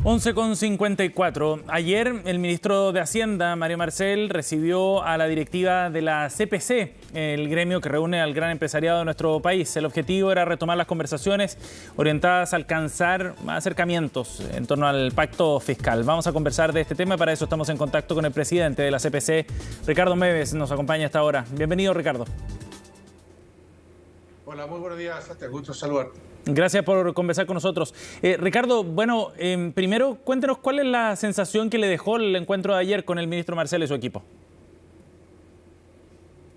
11:54. Ayer el ministro de Hacienda, Mario Marcel, recibió a la directiva de la CPC, el gremio que reúne al gran empresariado de nuestro país. El objetivo era retomar las conversaciones orientadas a alcanzar acercamientos en torno al pacto fiscal. Vamos a conversar de este tema y para eso estamos en contacto con el presidente de la CPC, Ricardo Meves, nos acompaña hasta ahora. Bienvenido, Ricardo. Hola, muy buenos días, hasta gusto saludarte. Gracias por conversar con nosotros. Ricardo, bueno, primero cuéntenos cuál es la sensación que le dejó el encuentro de ayer con el ministro Marcel y su equipo.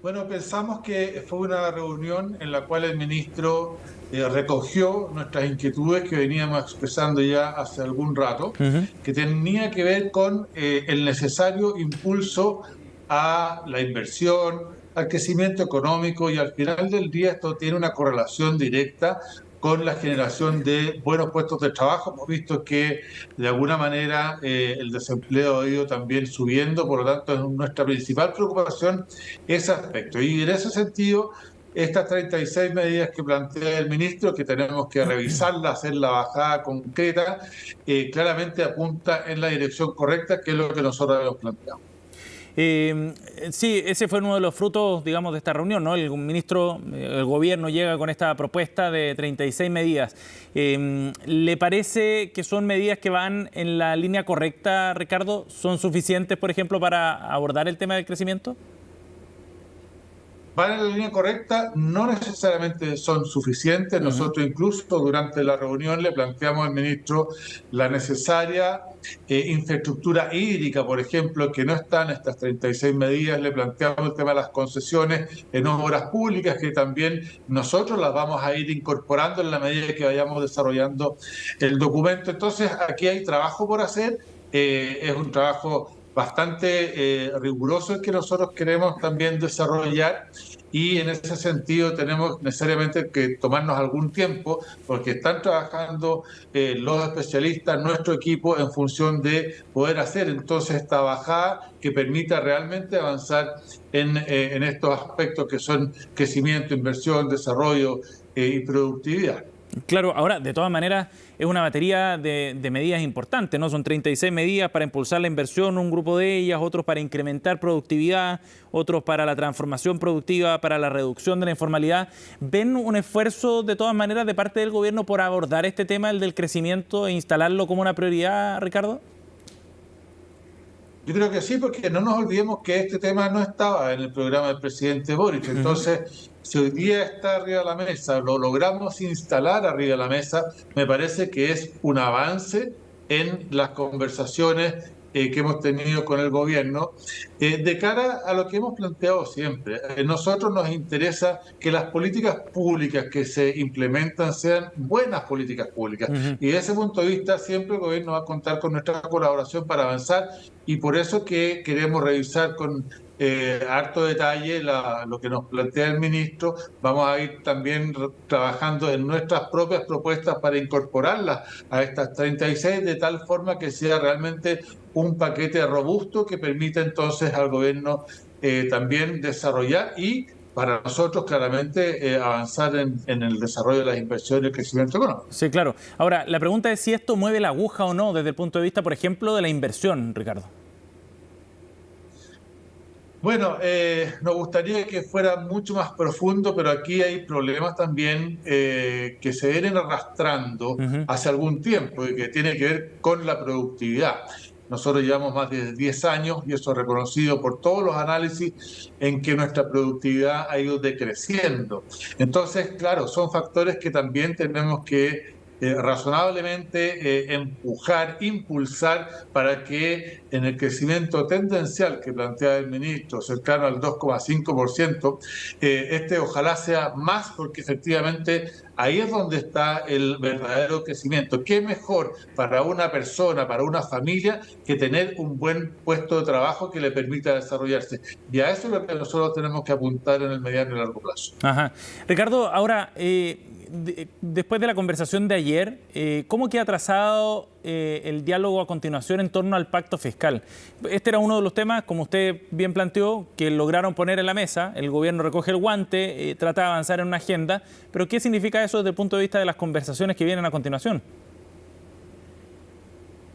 Bueno, pensamos que fue una reunión en la cual el ministro recogió nuestras inquietudes que veníamos expresando ya hace algún rato, que tenía que ver con el necesario impulso a la inversión, al crecimiento económico, y al final del día esto tiene una correlación directa con la generación de buenos puestos de trabajo. Hemos visto que de alguna manera el desempleo ha ido también subiendo, por lo tanto es nuestra principal preocupación ese aspecto. Y en ese sentido, estas 36 medidas que plantea el ministro, que tenemos que revisarlas, hacer la bajada concreta, claramente apunta en la dirección correcta, que es lo que nosotros hemos planteado. Sí, ese fue uno de los frutos, digamos, de esta reunión, ¿no? El ministro, el gobierno llega con esta propuesta de 36 medidas. ¿Le parece que son medidas que van en la línea correcta, Ricardo? ¿Son suficientes, por ejemplo, para abordar el tema del crecimiento? Van en la línea correcta, no necesariamente son suficientes. Nosotros incluso durante la reunión le planteamos al ministro la necesaria infraestructura hídrica, por ejemplo, que no está en estas 36 medidas. Le planteamos el tema de las concesiones en obras públicas, que también nosotros las vamos a ir incorporando en la medida que vayamos desarrollando el documento. Entonces, aquí hay trabajo por hacer, es un trabajo bastante riguroso el que nosotros queremos también desarrollar, y en ese sentido tenemos necesariamente que tomarnos algún tiempo porque están trabajando los especialistas, nuestro equipo, en función de poder hacer entonces esta bajada que permita realmente avanzar en estos aspectos que son crecimiento, inversión, desarrollo y productividad. Claro, ahora, de todas maneras, es una batería de medidas importantes, ¿no? Son 36 medidas para impulsar la inversión, un grupo de ellas, otros para incrementar productividad, otros para la transformación productiva, para la reducción de la informalidad. ¿Ven un esfuerzo, de todas maneras, de parte del gobierno por abordar este tema, el del crecimiento, e instalarlo como una prioridad, Ricardo? Yo creo que sí, porque no nos olvidemos que este tema no estaba en el programa del presidente Boric. Entonces, si hoy día está arriba de la mesa, lo logramos instalar arriba de la mesa, me parece que es un avance en las conversaciones que hemos tenido con el gobierno, de cara a lo que hemos planteado siempre. Nosotros nos interesa que las políticas públicas que se implementan sean buenas políticas públicas. Y desde ese punto de vista siempre el gobierno va a contar con nuestra colaboración para avanzar, y por eso que queremos revisar con harto detalle lo que nos plantea el ministro. Vamos a ir también trabajando en nuestras propias propuestas para incorporarlas a estas 36, de tal forma que sea realmente un paquete robusto que permita entonces al gobierno también desarrollar y, para nosotros, claramente avanzar en el desarrollo de las inversiones y el crecimiento económico. Sí, claro. Ahora, la pregunta es si esto mueve la aguja o no desde el punto de vista, por ejemplo, de la inversión, Ricardo. Bueno, nos gustaría que fuera mucho más profundo, pero aquí hay problemas también que se vienen arrastrando hace algún tiempo y que tiene que ver con la productividad. Nosotros llevamos más de 10 años, y eso es reconocido por todos los análisis, en que nuestra productividad ha ido decreciendo. Entonces, claro, son factores que también tenemos que razonablemente empujar, impulsar, para que en el crecimiento tendencial que plantea el ministro, cercano al 2,5%, este ojalá sea más, porque efectivamente ahí es donde está el verdadero crecimiento. ¿Qué mejor para una persona, para una familia, que tener un buen puesto de trabajo que le permita desarrollarse? Y a eso es lo que nosotros tenemos que apuntar en el mediano y largo plazo. Ajá. Ricardo, ahora, después de la conversación de ayer, ¿cómo queda trazado el diálogo a continuación en torno al pacto fiscal? Este era uno de los temas, como usted bien planteó, que lograron poner en la mesa. El gobierno recoge el guante, trata de avanzar en una agenda, pero ¿qué significa eso desde el punto de vista de las conversaciones que vienen a continuación?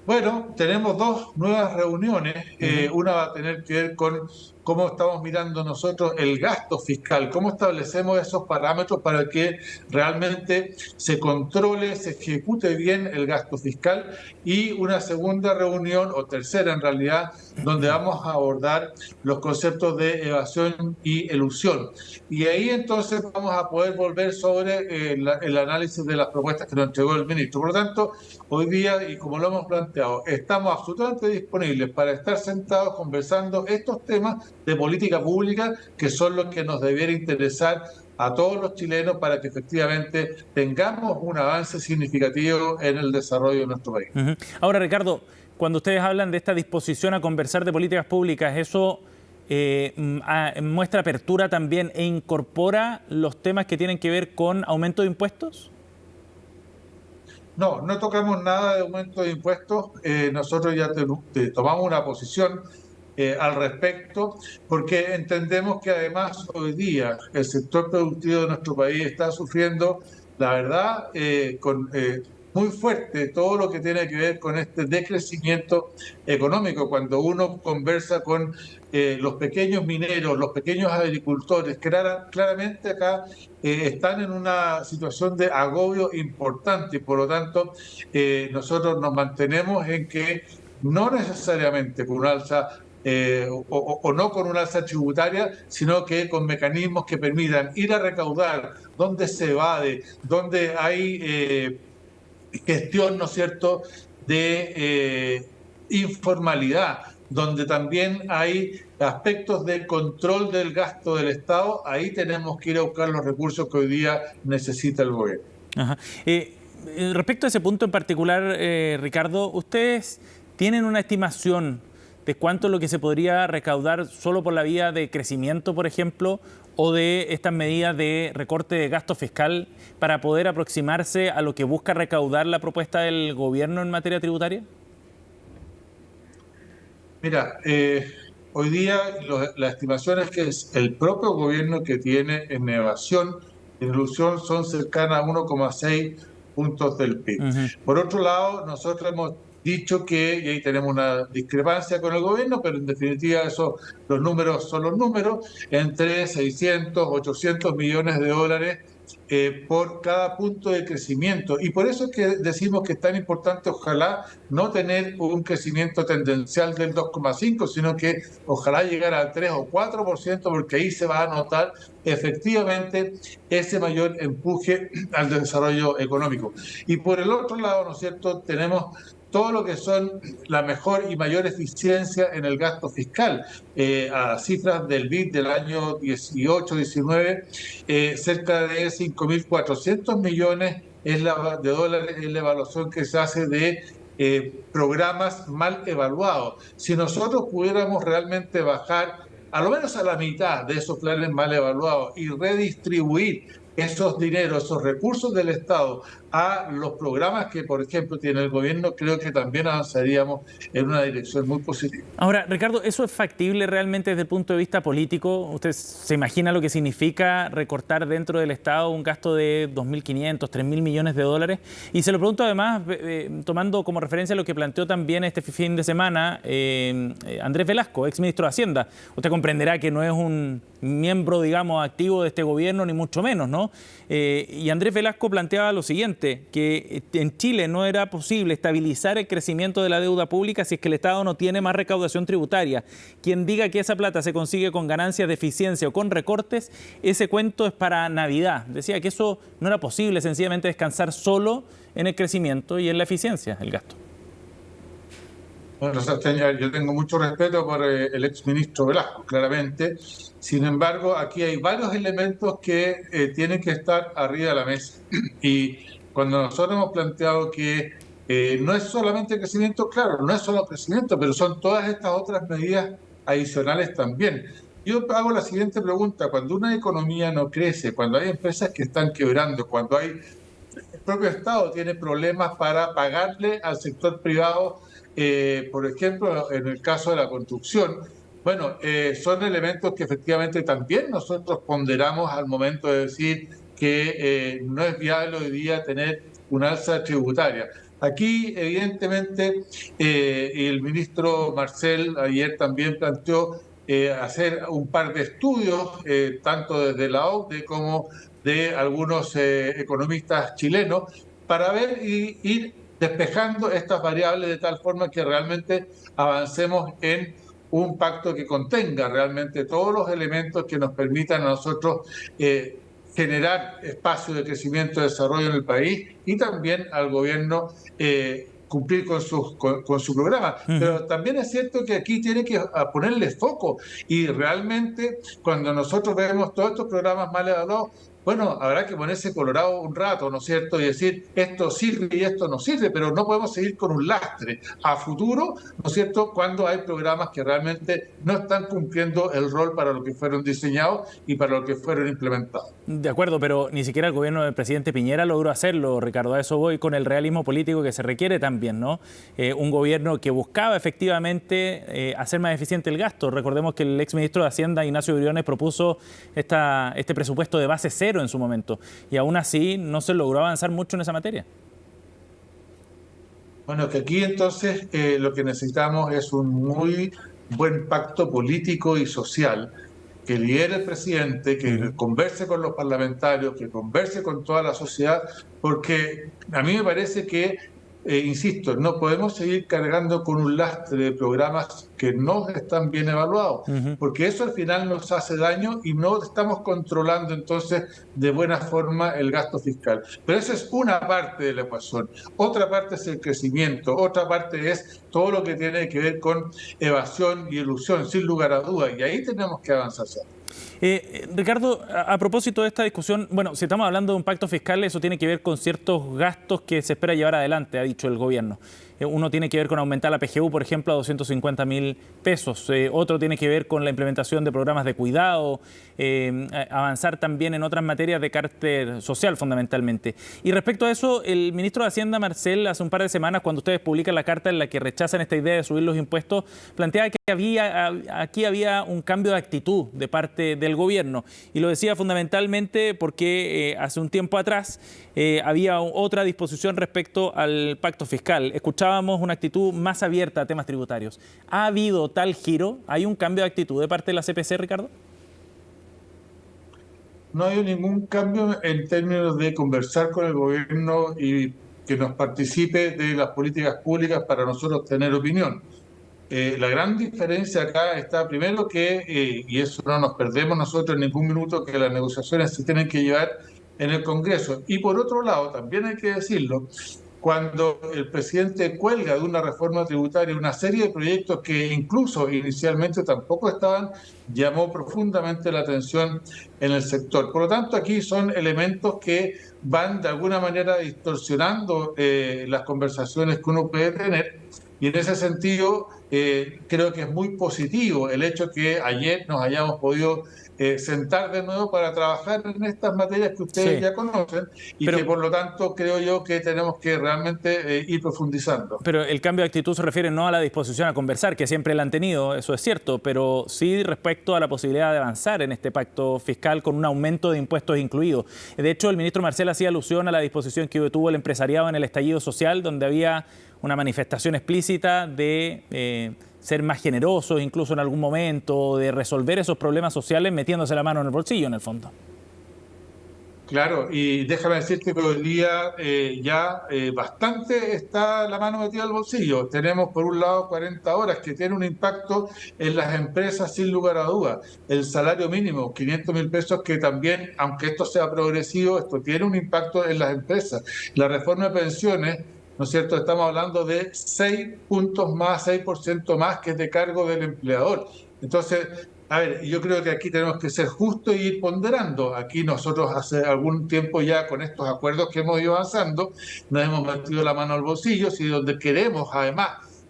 Bueno, tenemos dos nuevas reuniones. Ujú. Una va a tener que ver con cómo estamos mirando nosotros el gasto fiscal, cómo establecemos esos parámetros para que realmente se controle, se ejecute bien el gasto fiscal. Y una segunda reunión, o tercera en realidad, donde vamos a abordar los conceptos de evasión y elusión. Y ahí entonces vamos a poder volver sobre el análisis de las propuestas que nos entregó el ministro. Por lo tanto, hoy día, y como lo hemos planteado, estamos absolutamente disponibles para estar sentados conversando estos temas de política pública que son los que nos debiera interesar a todos los chilenos para que efectivamente tengamos un avance significativo en el desarrollo de nuestro país. Ujú. Ahora, Ricardo, cuando ustedes hablan de esta disposición a conversar de políticas públicas, ¿eso muestra apertura también e incorpora los temas que tienen que ver con aumento de impuestos? No, no tocamos nada de aumento de impuestos. Nosotros ya tomamos una posición al respecto, porque entendemos que además hoy día el sector productivo de nuestro país está sufriendo, la verdad, muy fuerte todo lo que tiene que ver con este decrecimiento económico. Cuando uno conversa con los pequeños mineros, los pequeños agricultores, claramente acá están en una situación de agobio importante y por lo tanto nosotros nos mantenemos en que no necesariamente con un alza o no con una alza tributaria, sino que con mecanismos que permitan ir a recaudar donde se evade, donde hay gestión, ¿no es cierto?, de informalidad, donde también hay aspectos de control del gasto del Estado. Ahí tenemos que ir a buscar los recursos que hoy día necesita el gobierno. Ajá. Respecto a ese punto en particular, Ricardo, ¿ustedes tienen una estimación de cuánto es lo que se podría recaudar solo por la vía de crecimiento, por ejemplo, o de estas medidas de recorte de gasto fiscal para poder aproximarse a lo que busca recaudar la propuesta del gobierno en materia tributaria? Mira, hoy día la estimación es que es el propio gobierno que tiene en evasión y en ilusión son cercanas a 1,6 puntos del PIB. Ujú. Por otro lado, nosotros hemos dicho que, y ahí tenemos una discrepancia con el gobierno, pero en definitiva los números son los números, entre 600, 800 millones de dólares por cada punto de crecimiento. Y por eso es que decimos que es tan importante, ojalá, no tener un crecimiento tendencial del 2,5, sino que ojalá llegar al 3 o 4%, porque ahí se va a notar efectivamente ese mayor empuje al desarrollo económico. Y por el otro lado, ¿no es cierto?, tenemos todo lo que son la mejor y mayor eficiencia en el gasto fiscal. A cifras del BID del año 18-19, cerca de 5.400 millones de dólares es la evaluación que se hace de programas mal evaluados. Si nosotros pudiéramos realmente bajar a lo menos a la mitad de esos planes mal evaluados y redistribuir esos dineros, esos recursos del Estado a los programas que, por ejemplo, tiene el gobierno, creo que también avanzaríamos en una dirección muy positiva. Ahora, Ricardo, ¿eso es factible realmente desde el punto de vista político? ¿Usted se imagina lo que significa recortar dentro del Estado un gasto de 2.500, 3.000 millones de dólares? Y se lo pregunto además, tomando como referencia lo que planteó también este fin de semana Andrés Velasco, exministro de Hacienda. Usted comprenderá que no es un miembro, digamos, activo de este gobierno, ni mucho menos, ¿no? Y Andrés Velasco planteaba lo siguiente, que en Chile no era posible estabilizar el crecimiento de la deuda pública si es que el Estado no tiene más recaudación tributaria. Quien diga que esa plata se consigue con ganancias de eficiencia o con recortes, ese cuento es para Navidad. Decía que eso no era posible, sencillamente descansar solo en el crecimiento y en la eficiencia del gasto. Bueno, yo tengo mucho respeto por el exministro Velasco, claramente. Sin embargo, aquí hay varios elementos que tienen que estar arriba de la mesa. Y cuando nosotros hemos planteado que no es solamente crecimiento, claro, no es solo crecimiento, pero son todas estas otras medidas adicionales también. Yo hago la siguiente pregunta: cuando una economía no crece, cuando hay empresas que están quebrando, cuando el propio Estado tiene problemas para pagarle al sector privado, por ejemplo, en el caso de la construcción, bueno, son elementos que efectivamente también nosotros ponderamos al momento de decir que no es viable hoy día tener una alza tributaria. Aquí, evidentemente, el ministro Marcel ayer también planteó hacer un par de estudios, tanto desde la OCDE como de algunos economistas chilenos, para ver y ir despejando estas variables de tal forma que realmente avancemos en un pacto que contenga realmente todos los elementos que nos permitan a nosotros generar espacio de crecimiento y desarrollo en el país y también al gobierno cumplir con su programa. Pero también es cierto que aquí tiene que ponerle foco y realmente cuando nosotros vemos todos estos programas mal evaluados, bueno, habrá que ponerse colorado un rato, ¿no es cierto? Y decir, esto sirve y esto no sirve, pero no podemos seguir con un lastre a futuro, ¿no es cierto?, cuando hay programas que realmente no están cumpliendo el rol para lo que fueron diseñados y para lo que fueron implementados. De acuerdo, pero ni siquiera el gobierno del presidente Piñera logró hacerlo, Ricardo. A eso voy, con el realismo político que se requiere también, ¿no? Un gobierno que buscaba efectivamente hacer más eficiente el gasto. Recordemos que el exministro de Hacienda, Ignacio Briones, propuso este presupuesto de base cero en su momento, y aún así no se logró avanzar mucho en esa materia. Bueno, que aquí entonces lo que necesitamos es un muy buen pacto político y social que lidere el presidente, que converse con los parlamentarios, que converse con toda la sociedad, porque a mí me parece que, insisto, no podemos seguir cargando con un lastre de programas que no están bien evaluados, porque eso al final nos hace daño y no estamos controlando entonces de buena forma el gasto fiscal. Pero esa es una parte de la ecuación. Otra parte es el crecimiento, otra parte es todo lo que tiene que ver con evasión y elusión, sin lugar a dudas, y ahí tenemos que avanzar. Ricardo, a propósito de esta discusión, bueno, si estamos hablando de un pacto fiscal, eso tiene que ver con ciertos gastos que se espera llevar adelante, ha dicho el gobierno. Uno tiene que ver con aumentar la PGU, por ejemplo, a 250.000 pesos. Otro tiene que ver con la implementación de programas de cuidado, avanzar también en otras materias de carácter social, fundamentalmente. Y respecto a eso, el ministro de Hacienda, Marcel, hace un par de semanas, cuando ustedes publican la carta en la que rechazan esta idea de subir los impuestos, planteaba que aquí había un cambio de actitud de parte del gobierno. Y lo decía fundamentalmente porque hace un tiempo atrás había otra disposición respecto al pacto fiscal. Escuchábamos una actitud más abierta a temas tributarios. ¿Ha habido tal giro? ¿Hay un cambio de actitud de parte de la CPC, Ricardo? No hay ningún cambio en términos de conversar con el gobierno y que nos participe de las políticas públicas para nosotros tener opinión. La gran diferencia acá está primero que, y eso no nos perdemos nosotros en ningún minuto, que las negociaciones se tienen que llevar en el Congreso. Y por otro lado, también hay que decirlo, cuando el presidente cuelga de una reforma tributaria una serie de proyectos que incluso inicialmente tampoco estaban, llamó profundamente la atención en el sector. Por lo tanto, aquí son elementos que van de alguna manera distorsionando las conversaciones que uno puede tener. Y en ese sentido, creo que es muy positivo el hecho que ayer nos hayamos podido sentar de nuevo para trabajar en estas materias que ustedes ya conocen y que por lo tanto creo yo que tenemos que realmente ir profundizando. Pero el cambio de actitud se refiere no a la disposición a conversar, que siempre la han tenido, eso es cierto, pero sí respecto a la posibilidad de avanzar en este pacto fiscal con un aumento de impuestos incluido. De hecho, el ministro Marcel hacía alusión a la disposición que tuvo el empresariado en el estallido social, donde había una manifestación explícita de ser más generosos incluso en algún momento, de resolver esos problemas sociales metiéndose la mano en el bolsillo en el fondo. Claro, y déjame decirte que hoy día bastante está la mano metida al bolsillo. Tenemos por un lado 40 horas que tiene un impacto en las empresas sin lugar a dudas. El salario mínimo, 500.000 pesos, que también, aunque esto sea progresivo, esto tiene un impacto en las empresas. La reforma de pensiones, ¿no es cierto? Estamos hablando de 6 puntos más, 6% más que es de cargo del empleador. Entonces, a ver, yo creo que aquí tenemos que ser justos y ir ponderando. Aquí nosotros hace algún tiempo ya con estos acuerdos que hemos ido avanzando, nos hemos metido la mano al bolsillo, y donde queremos además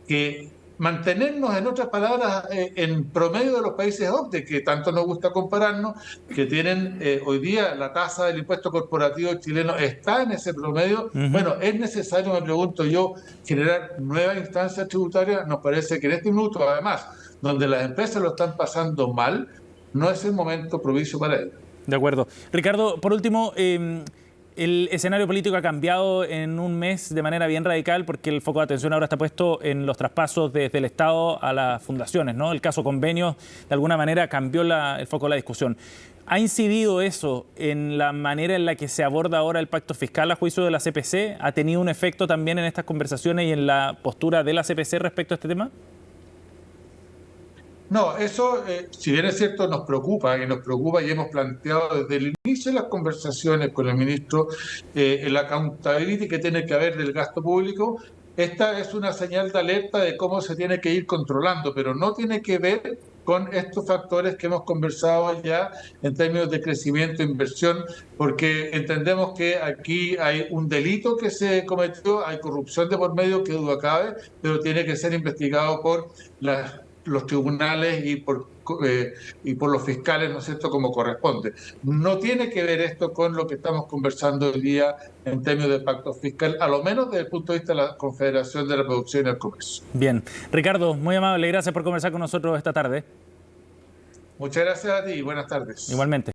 que mantenernos, en otras palabras, en promedio de los países OCDE, que tanto nos gusta compararnos, que tienen hoy día la tasa del impuesto corporativo chileno está en ese promedio. Bueno, es necesario, me pregunto yo, generar nuevas instancias tributarias. Nos parece que en este minuto, además, donde las empresas lo están pasando mal, no es el momento propicio para ello. De acuerdo. Ricardo, por último, El escenario político ha cambiado en un mes de manera bien radical porque el foco de atención ahora está puesto en los traspasos desde el Estado a las fundaciones, ¿no? El caso convenios de alguna manera cambió el foco de la discusión. ¿Ha incidido eso en la manera en la que se aborda ahora el pacto fiscal a juicio de la CPC? ¿Ha tenido un efecto también en estas conversaciones y en la postura de la CPC respecto a este tema? No, eso, si bien es cierto, nos preocupa y hemos planteado desde el inicio de las conversaciones con el ministro el accountability que tiene que haber del gasto público. Esta es una señal de alerta de cómo se tiene que ir controlando, pero no tiene que ver con estos factores que hemos conversado ya en términos de crecimiento e inversión, porque entendemos que aquí hay un delito que se cometió, hay corrupción de por medio, que duda cabe, pero tiene que ser investigado por los tribunales y por los fiscales, ¿no es cierto?, como corresponde. No tiene que ver esto con lo que estamos conversando hoy día en términos de pacto fiscal, a lo menos desde el punto de vista de la Confederación de la Producción y el Comercio. Bien. Ricardo, muy amable. Gracias por conversar con nosotros esta tarde. Muchas gracias a ti y buenas tardes. Igualmente.